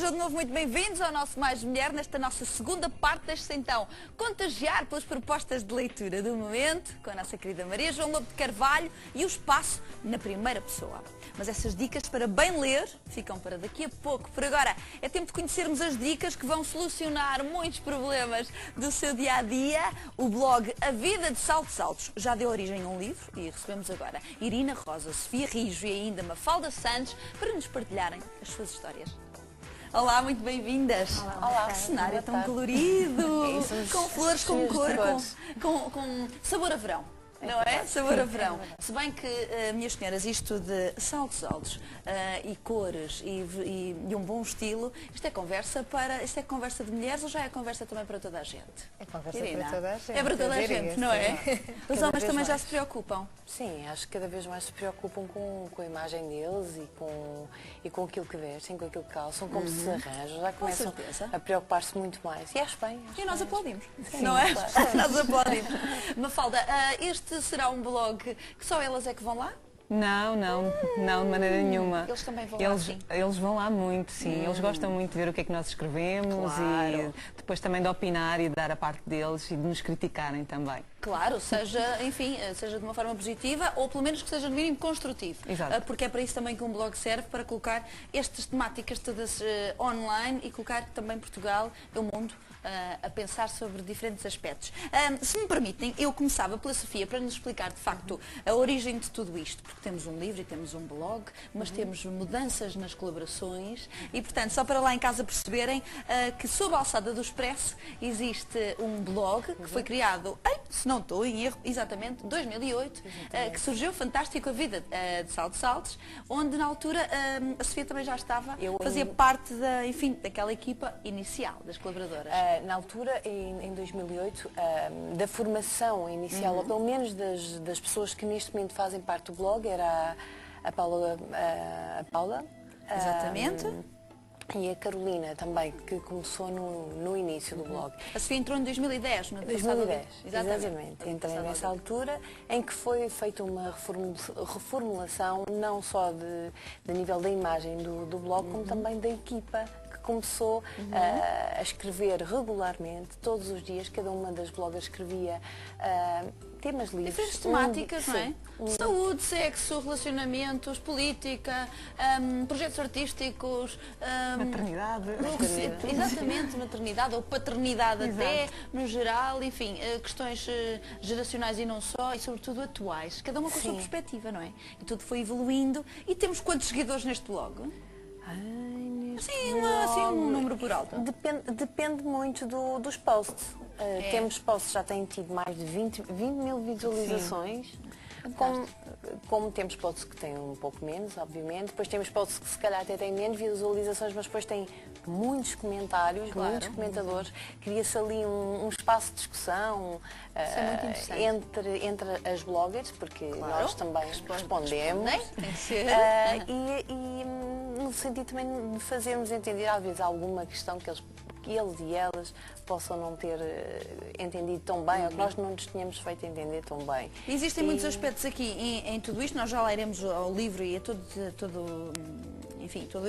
sejam de novo muito bem-vindos ao nosso Mais Mulher, nesta nossa segunda parte. Deixe-se então contagiar pelas propostas de leitura do momento, com a nossa querida Maria João Lobo de Carvalho e o espaço na primeira pessoa. Mas essas dicas para bem ler ficam para daqui a pouco. Por agora, é tempo de conhecermos as dicas que vão solucionar muitos problemas do seu dia-a-dia. O blog A Vida de Saltos Altos já deu origem a um livro e recebemos agora Irina Rosa, Sofia Rijo e ainda Mafalda Santos para nos partilharem as suas histórias. Olá, muito bem-vindas. Olá, que cenário tão colorido, com flores, com cor, com sabor a verão. Não é? Sabor a verão. Se bem que, minhas senhoras, isto de saltos altos e cores e um bom estilo, isto é conversa de mulheres ou já é conversa também para toda a gente? É conversa Irina, para toda a gente. é para toda a gente, não é? Os homens também já se preocupam. Sim, acho que cada vez mais se preocupam com a imagem deles e com aquilo que vestem, com aquilo que calçam, como se arranjam, já começam a preocupar-se muito mais. E acho bem. E nós aplaudimos, Sim, não é? Claro. Nós aplaudimos. Mafalda, este será um blog que só elas é que vão lá? Não, de maneira nenhuma. Eles também vão lá, sim. Eles vão lá muito, sim. Eles gostam muito de ver o que é que nós escrevemos e depois também de opinar e de dar a parte deles e de nos criticarem também. Claro, seja, enfim, seja de uma forma positiva ou pelo menos que seja no mínimo construtivo. Exato. Porque é para isso também que um blog serve, para colocar estas temáticas todas online e colocar também Portugal e o mundo a pensar sobre diferentes aspectos. Se me permitem, eu começava pela Sofia para nos explicar de facto a origem de tudo isto, porque temos um livro e temos um blog, mas temos mudanças nas colaborações e, portanto, só para lá em casa perceberem que sob a alçada do Expresso existe um blog que foi criado, se não estou em erro, exatamente, 2008, que surgiu fantástico, A Vida de Saltos Altos, onde na altura a Sofia também já estava, fazia parte daquela equipa inicial das colaboradoras. Na altura, em 2008, da formação inicial, ou pelo menos das pessoas que neste momento fazem parte do blog, era a Paula. Exatamente. E a Carolina também, que começou no início do blog. A Sofia entrou em 2010, no 2010, exatamente. Entrei nessa altura em que foi feita uma reformulação não só de nível da imagem do blog, como também da equipa, que começou a escrever regularmente, todos os dias. Cada uma das bloggers escrevia temas livres. Diferentes temáticas, não é? Saúde, sexo, relacionamentos, política, projetos artísticos... Maternidade. Exatamente, maternidade ou paternidade até, no geral, enfim, questões geracionais e não só, e sobretudo atuais. Cada uma com a sua perspectiva, não é? E tudo foi evoluindo. E temos quantos seguidores neste blog? Sim, um número por alto. Depende muito dos posts. Temos posts que já têm tido mais de 20 mil visualizações. Como temos posts que têm um pouco menos, obviamente. Depois temos posts que se calhar até têm menos visualizações, mas depois têm muitos comentários, muitos comentadores. Cria-se ali um espaço de discussão entre as bloggers, porque nós também respondemos. Tem que ser. E no sentido também de fazermos entender, às vezes, alguma questão que eles e elas possam não ter entendido tão bem, ou que nós não nos tínhamos feito entender tão bem. Existem muitos aspectos aqui em tudo isto, nós já lá iremos ao livro e a todo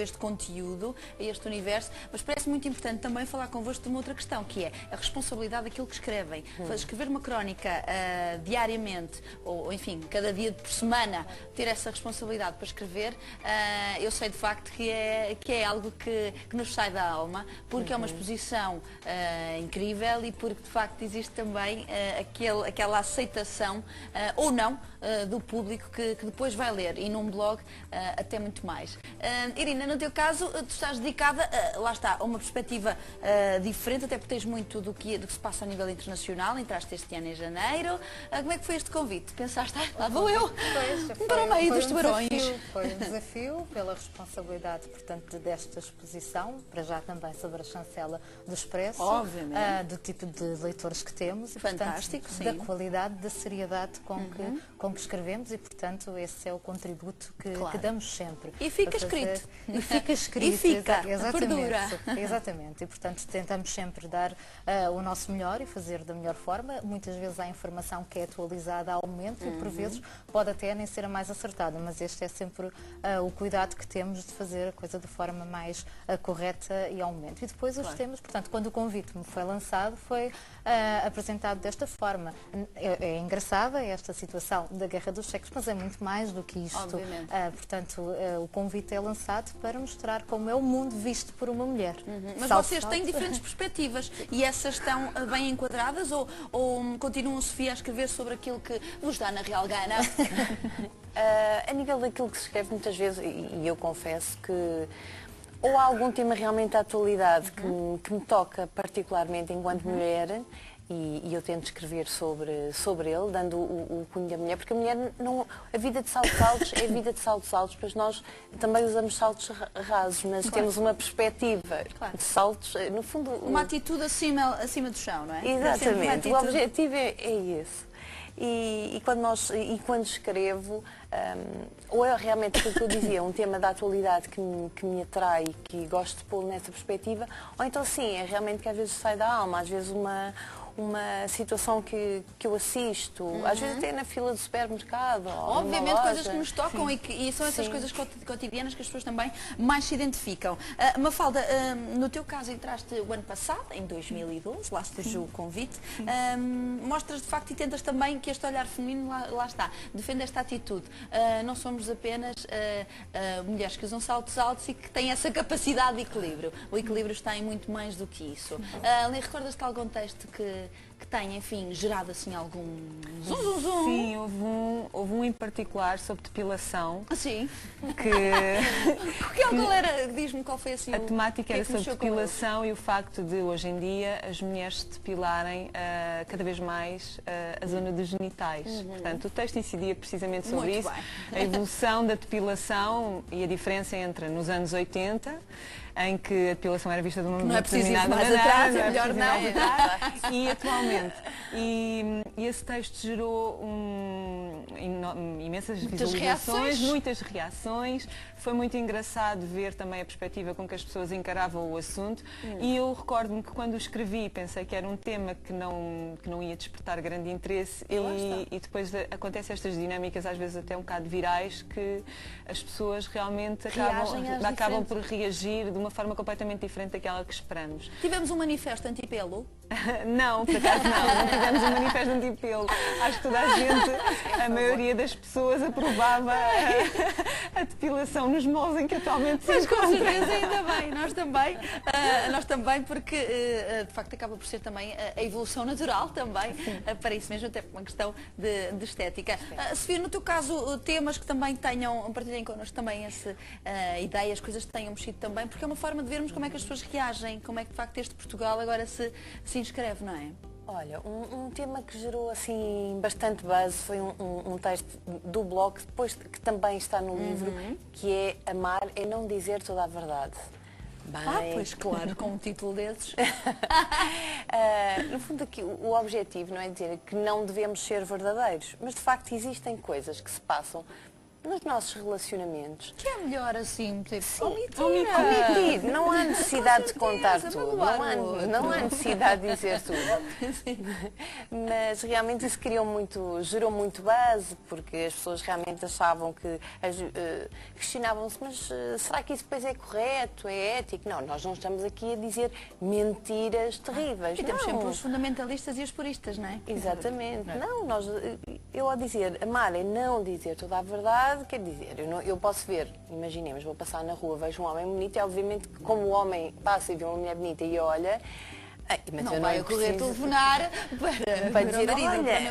este conteúdo, a este universo, mas parece muito importante também falar convosco de uma outra questão, que é a responsabilidade daquilo que escrevem. Escrever uma crónica diariamente, ou enfim, cada dia por semana, ter essa responsabilidade para escrever, eu sei de facto que é algo que nos sai da alma, porque é uma exposição incrível e porque de facto existe também aquela aceitação, ou não, do público que depois vai ler, e num blog até muito mais. Irina, no teu caso, tu estás dedicada, lá está, a uma perspectiva diferente, até porque tens muito do que se passa a nível internacional. Entraste este ano em janeiro. Como é que foi este convite? Pensaste, lá vou eu, para o meio dos tubarões. Foi um desafio pela responsabilidade, portanto, desta exposição, para já também sobre a chancela do Expresso, do tipo de leitores que temos, fantástico, e, portanto, da qualidade, da seriedade com que escrevemos, e, portanto, esse é o contributo que damos sempre. E fica escrito. E fica escrito. E fica, exatamente. Exatamente. E, portanto, tentamos sempre dar o nosso melhor e fazer da melhor forma. Muitas vezes há informação que é atualizada ao momento e, por vezes, pode até nem ser a mais acertada, mas este é sempre o cuidado que temos de fazer a coisa de forma mais correta e ao momento. E depois os temas, portanto, quando o convite me foi lançado, foi apresentado desta forma. É engraçada esta situação da Guerra dos Sexos, mas é muito mais do que isto. Obviamente. Portanto, o convite é lançado para mostrar como é o mundo visto por uma mulher. Mas vocês têm diferentes perspectivas e essas estão bem enquadradas ou continuam, Sofia, a escrever sobre aquilo que vos dá na real gana? A nível daquilo que se escreve muitas vezes, e eu confesso que ou há algum tema realmente da atualidade que me toca particularmente enquanto mulher, e eu tento escrever sobre ele, dando o cunho da mulher, porque a mulher não. A vida de saltos altos é a vida de saltos altos, pois nós também usamos saltos rasos, mas temos uma perspectiva de saltos, no fundo. Uma atitude acima do chão, não é? Exatamente, o objetivo é esse. E quando escrevo, ou é realmente aquilo que eu dizia, um tema da atualidade que me atrai e que gosto de pô-lo nessa perspectiva, ou então sim, é realmente que às vezes sai da alma, às vezes uma situação que eu assisto, às vezes até na fila do supermercado. Obviamente coisas que nos tocam e são essas coisas cotidianas que as pessoas também mais se identificam. Mafalda, no teu caso entraste o ano passado, em 2012, lá surgiu o convite, mostras de facto e tentas também que este olhar feminino lá está, defende esta atitude. Não somos apenas mulheres que usam saltos altos e que têm essa capacidade de equilíbrio. O equilíbrio está em muito mais do que isso. Recordas-te de algum texto que tenha, enfim, gerado assim algum zum? Sim, houve um em particular sobre depilação. Sim. Qual era? Diz-me qual foi assim. A temática era sobre depilação e o facto de hoje em dia as mulheres se depilarem cada vez mais a zona dos genitais. Portanto, o texto incidia precisamente sobre isso, a evolução da depilação e a diferença entre nos anos 80, em que a depilação era vista de uma determinada maneira, é melhor não. E atualmente. E esse texto gerou imensas visualizações, muitas reações. Foi muito engraçado ver também a perspectiva com que as pessoas encaravam o assunto. E eu recordo-me que quando o escrevi pensei que era um tema que não ia despertar grande interesse e depois acontecem estas dinâmicas às vezes até um bocado virais que as pessoas realmente acabam por reagir de uma forma completamente diferente daquela que esperamos. Tivemos um manifesto antipelo? Não, por acaso não tivemos um manifesto antipelo. Acho que toda a gente, a maioria das pessoas aprovava a depilação nos moldes em que atualmente se encontra. Com certeza, ainda bem, nós também, porque de facto acaba por ser também a evolução natural também, para isso mesmo, até por uma questão de estética. Sofia, no teu caso, temas que também partilhem connosco também essa ideias, coisas que tenham mexido também, porque é uma forma de vermos como é que as pessoas reagem, como é que de facto este Portugal agora se inscreve, não é? Olha, um tema que gerou assim bastante buzz foi um texto do blog, depois que também está no livro, que é Amar é não dizer toda a verdade. Bem... pois claro, com um título desses. No fundo aqui o objetivo não é dizer que não devemos ser verdadeiros, mas de facto existem coisas que se passam nos nossos relacionamentos. Que é melhor assim, tipo, omitir. Não há necessidade de contar tudo. Não há necessidade de dizer tudo. Mas realmente isso gerou muito buzz, porque as pessoas realmente achavam que questionavam-se, mas será que isso depois é correto, é ético? Não, nós não estamos aqui a dizer mentiras terríveis. E temos sempre os fundamentalistas e os puristas, não é? Exatamente. Eu ao dizer amar é não dizer toda a verdade, quer dizer, eu posso ver, imaginemos, vou passar na rua, vejo um homem bonito e obviamente que como o homem passa e vê uma mulher bonita e olha, mas não vai correr telefonar para dizer,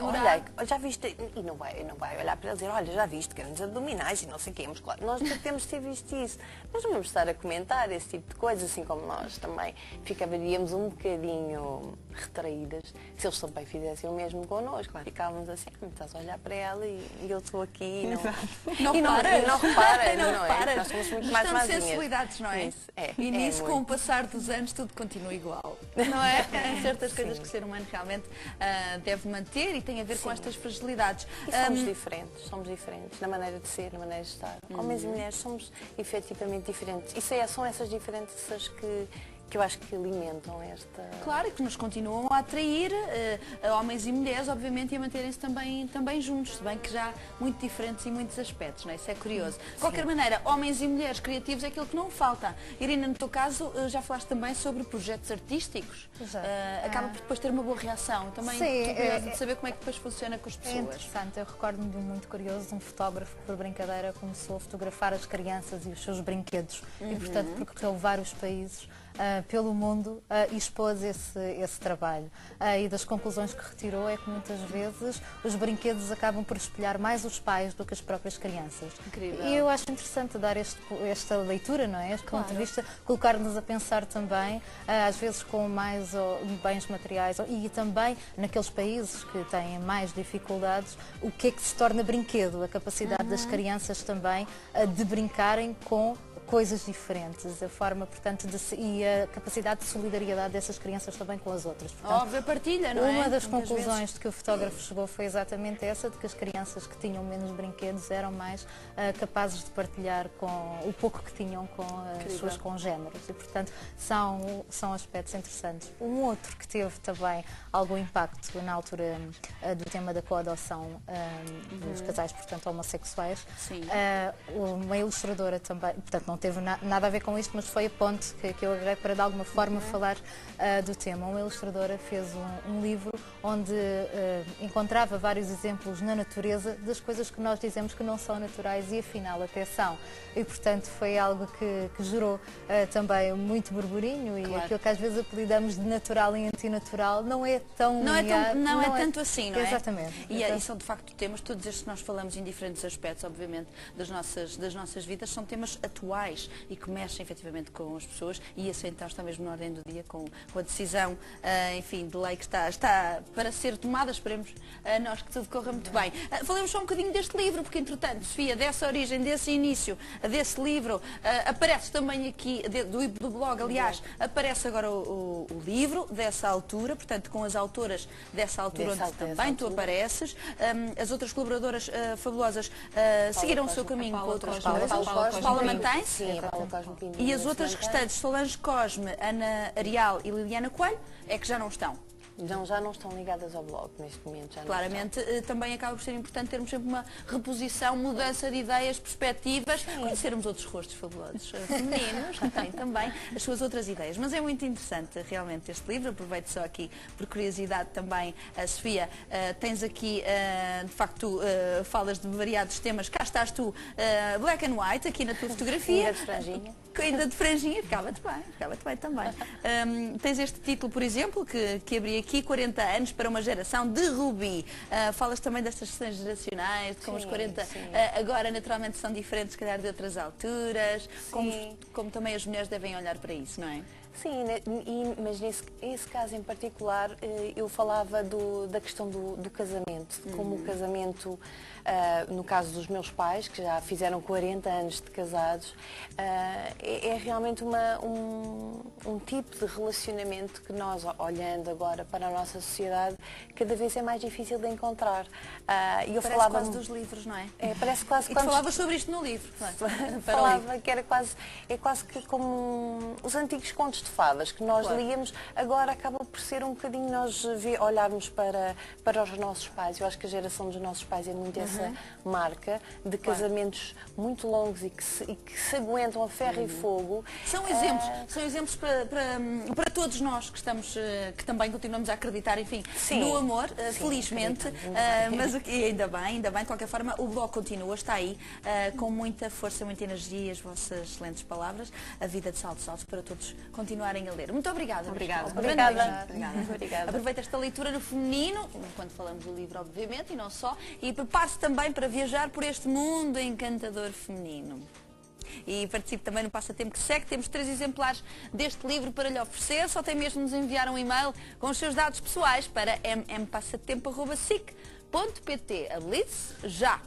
olha, já viste, e não vai olhar para ele e dizer, olha, já viste grandes abdominais e não sei o quê, mas claro, nós temos de ter visto isso. Nós não vamos estar a comentar esse tipo de coisas, assim como nós também ficaríamos um bocadinho retraídas se eles também fizessem o mesmo connosco. Ficávamos assim, estás a olhar para ela e eu estou aqui e não reparas, não é? Nós somos muito mais mazinhas. Sensibilidades, não é? Isso, e nisso, com o passar dos anos, tudo continua igual. Não é? é? Há certas coisas que o ser humano realmente deve manter e tem a ver com estas fragilidades. E somos diferentes na maneira de ser, na maneira de estar. Homens e mulheres somos efetivamente diferentes. São essas diferenças que eu acho que alimentam esta... Claro, e que nos continuam a atrair homens e mulheres, obviamente, e a manterem-se também juntos, se bem que já muito diferentes em muitos aspectos, não é? Isso é curioso. De qualquer maneira, homens e mulheres criativos é aquilo que não falta. Irina, no teu caso, já falaste também sobre projetos artísticos. Acaba por depois ter uma boa reação. Também estou curiosa de saber como é que depois funciona com as pessoas. É interessante, eu recordo-me de um muito curioso, um fotógrafo que por brincadeira começou a fotografar as crianças e os seus brinquedos e portanto percorreu vários países pelo mundo e expôs esse trabalho. E das conclusões que retirou é que muitas vezes os brinquedos acabam por espelhar mais os pais do que as próprias crianças. Incrível. E eu acho interessante dar esta leitura, não é? Este ponto de vista, colocar-nos a pensar também, às vezes com mais bens materiais e também naqueles países que têm mais dificuldades, o que é que se torna brinquedo, a capacidade das crianças também de brincarem com coisas diferentes, a forma, portanto, e a capacidade de solidariedade dessas crianças também com as outras. Portanto, Óbvio, partilha, não é? Uma das Muitas conclusões vezes. de que o fotógrafo chegou foi exatamente essa, de que as crianças que tinham menos brinquedos eram mais capazes de partilhar com o pouco que tinham com as suas congêneres e, portanto, são aspectos interessantes. Um outro que teve também algum impacto na altura do tema da coadoção dos casais, portanto, homossexuais. Sim. Uma ilustradora também, portanto, não teve nada a ver com isto, mas foi a ponte que eu agarrei para de alguma forma falar do tema. Uma ilustradora fez um livro onde encontrava vários exemplos na natureza das coisas que nós dizemos que não são naturais e afinal até são. E portanto foi algo que gerou também muito burburinho e aquilo que às vezes apelidamos de natural e antinatural não é tão linear, não é tanto assim, não é? Exatamente. E são de facto temas, todos estes que nós falamos em diferentes aspectos, obviamente, das nossas vidas, são temas atuais e que mexem efetivamente com as pessoas e isso então está mesmo na ordem do dia com a decisão, enfim, de lei que está para ser tomada, esperemos nós que tudo corra muito bem. Falemos só um bocadinho deste livro, porque entretanto, Sofia, dessa origem, desse início, desse livro, aparece também aqui, do blog, aliás, aparece agora o livro dessa altura, portanto, com as autoras dessa altura, onde também tu apareces. As outras colaboradoras fabulosas seguiram o seu caminho com outras coisas. Paula mantém-se. Sim, a Paula Cosme Pinto. E as outras restantes, Solange Cosme, Ana Arial e Liliana Coelho, é que já não estão. Já não estão ligadas ao blog neste momento. Já Claramente, também acaba por ser importante termos sempre uma reposição, mudança de ideias, perspectivas, conhecermos outros rostos fabulosos femininos, que têm também as suas outras ideias. Mas é muito interessante realmente este livro, aproveito só aqui por curiosidade também, Sofia, tens aqui, de facto, falas de variados temas, cá estás tu, black and white, aqui na tua fotografia. Ainda de franjinha. Ainda de franjinha, ficava-te bem também. Tens este título, por exemplo, que abri aqui, 40 anos para uma geração de Rubi. Falas também destas questões geracionais, de como os 40 agora naturalmente são diferentes, se calhar, de outras alturas, como também as mulheres devem olhar para isso, não é? Sim, mas nesse caso em particular eu falava da questão do casamento, de como o casamento, no caso dos meus pais, que já fizeram 40 anos de casados, é realmente um tipo de relacionamento que nós, olhando agora para a nossa sociedade, cada vez é mais difícil de encontrar. Eu falava quase dos livros, não é? Parece quase e tu falavas sobre isto no livro. Falava que era quase que como os antigos contos de fadas que nós líamos, agora acaba por ser um bocadinho nós olharmos para os nossos pais. Eu acho que a geração dos nossos pais é muito essa marca de casamentos muito longos e que se aguentam a ferro e fogo. São exemplos para todos nós que estamos, que também continuamos a acreditar, enfim, no amor, felizmente, mas ainda bem, de qualquer forma, o blog continua, está aí, com muita força, muita energia, as vossas excelentes palavras, a vida de saltos altos para todos continuarem a ler. Muito obrigada. Obrigada. Aproveita esta leitura no feminino, quando falamos do livro, obviamente, e não só, e prepare-se também para viajar por este mundo encantador feminino. E participe também no passatempo que segue. Temos 3 exemplares deste livro para lhe oferecer. Só tem mesmo de nos enviar um e-mail com os seus dados pessoais para mmpassatempo@sic.pt. Habilite-se já!